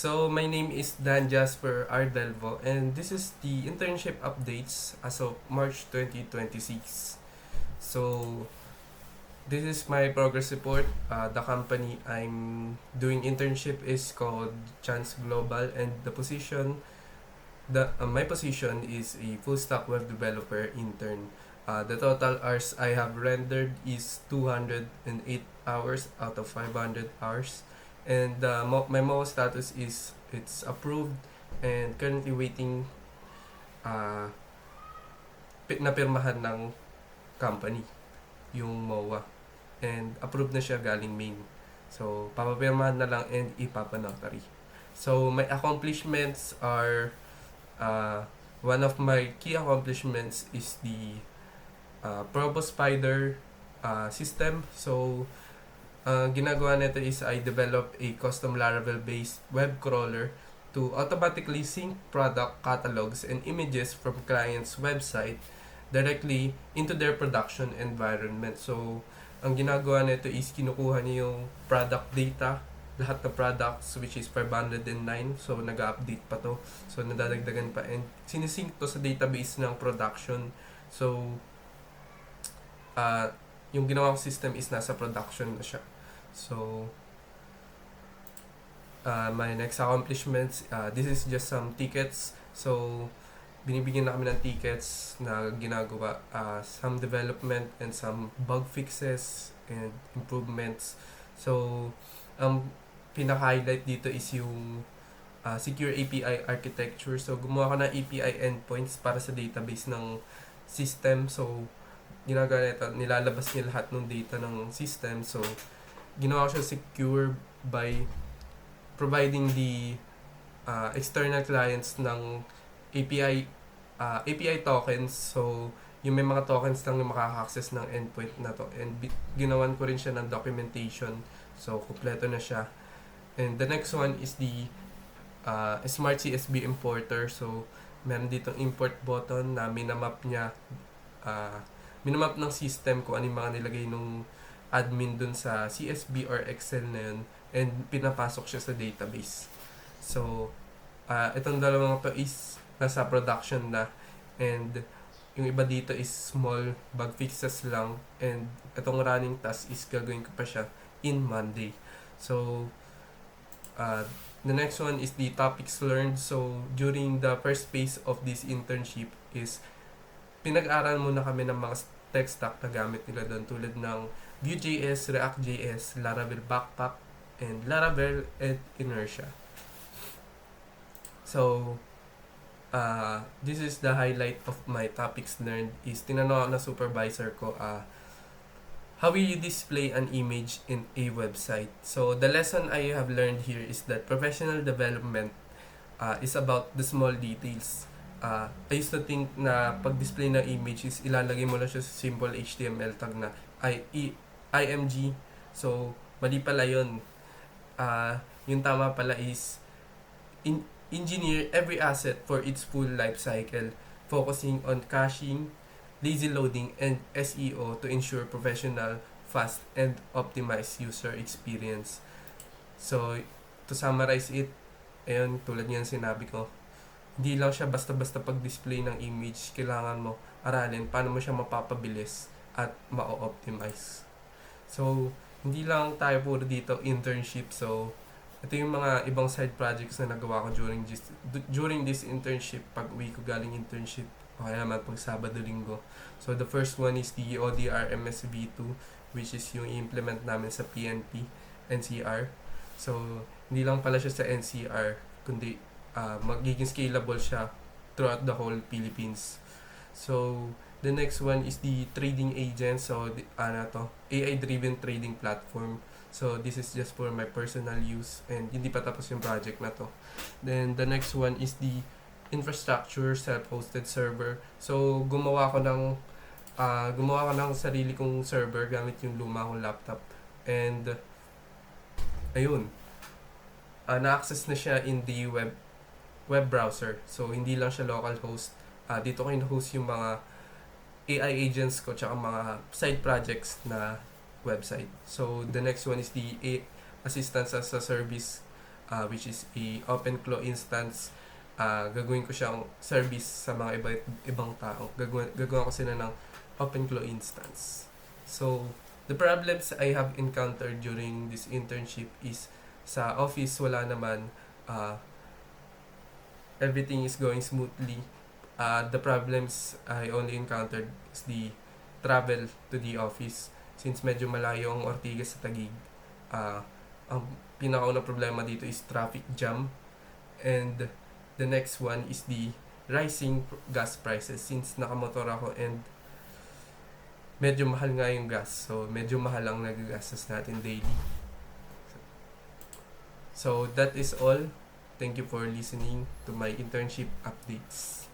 So my name is Dan Jasper Ardelvo and this is the internship updates as of March 2026. So this is my progress report. The company I'm doing internship is called Chance Global and my position is a full stack web developer intern. The total hours I have rendered is 208 hours out of 500 hours. And my MOA status is it's approved and currently waiting uh, napirmahan ng company yung MOA. And approved na siya galing main. So, papapirmahan na lang and ipapanotary. So, my accomplishments are one of my key accomplishments is the Probo Spider system. So, ginagawa nito is I develop a custom Laravel-based web crawler to automatically sync product catalogs and images from client's website directly into their production environment. So, ang ginagawa nito is kinukuha niya yung product data, lahat ng products which is 509. So, nag-update pa to. So, nadadagdagan pa. And sinisync to sa database ng production. So, yung ginawang system is nasa production na siya. So, my next accomplishments, this is just some tickets. So, binibigyan na kami ng tickets na ginagawa, some development and some bug fixes and improvements. So, pinaka-highlight dito is yung secure API architecture. So, gumawa ko ng API endpoints para sa database ng system. So, ginagawa nito, nilalabas niya lahat ng data ng system. So, ginawa ko siya secure by providing the external clients ng API tokens. So, yung may mga tokens lang yung makaka-access ng endpoint na to. And ginawan ko rin siya ng documentation. So, kumpleto na siya. And the next one is the Smart CSV importer. So, meron ditong import button na minamap niya minamap ng system kung ano yung mga nilagay nung admin dun sa CSV or Excel na yun and pinapasok siya sa database. So, itong dalawang to is nasa production na and yung iba dito is small bug fixes lang and itong running task is gagawin ko pa siya in Monday. So, the next one is the topics learned. So, during the first phase of this internship is pinag-aral muna kami ng mga tech stack na gamit nila doon tulad ng Vue.js, React.js, Laravel Backpack, and Laravel and Inertia. So, this is the highlight of my topics learned is tinanong ako na supervisor ko, how will you display an image in a website? So, the lesson I have learned here is that professional development is about the small details. I used to think na pag-display ng image is ilalagay mo lang siya sa simple HTML tag na IMG. So, mali pala yun. Yung tama pala is engineer every asset for its full life cycle, focusing on caching, lazy loading, and SEO to ensure professional, fast, and optimized user experience. So, to summarize it, ayun, tulad niyan sinabi ko, hindi lang siya basta-basta pag-display ng image. Kailangan mo aralin paano mo siya mapapabilis at ma-optimize. So, hindi lang tayo puro dito internship. So, ito yung mga ibang side projects na nagawa ko during this internship. Pag uwi ko galing internship, o kaya naman pag Sabado-Linggo. So, the first one is the ODR MSV2, which is yung i-implement namin sa PNP, NCR. So, hindi lang pala siya sa NCR, kundi magiging scalable siya throughout the whole Philippines. So, the next one is the trading agent. So, AI-driven trading platform. So, this is just for my personal use and hindi pa tapos yung project na to. Then, the next one is the infrastructure self-hosted server. So, gumawa ko ng sarili kong server gamit yung luma kong laptop. And, ayun, na-access na siya in the web browser. So, hindi lang siya local host. Dito ko in-host yung mga AI agents ko tsaka mga side projects na website. So, the next one is the assistance as a service which is a OpenClaw instance. Gagawin ko siyang service sa mga ibang tao. Gagawa ko sila ng OpenClaw instance. So, the problems I have encountered during this internship is sa office wala naman, everything is going smoothly. The problems I only encountered is the travel to the office. Since medyo malayo ang Ortigas sa Taguig, ang pinakaunang problema dito is traffic jam. And the next one is the rising gas prices. Since nakamotor ako and medyo mahal nga yung gas. So, medyo mahal ang nagagastos natin daily. So, that is all. Thank you for listening to my internship updates.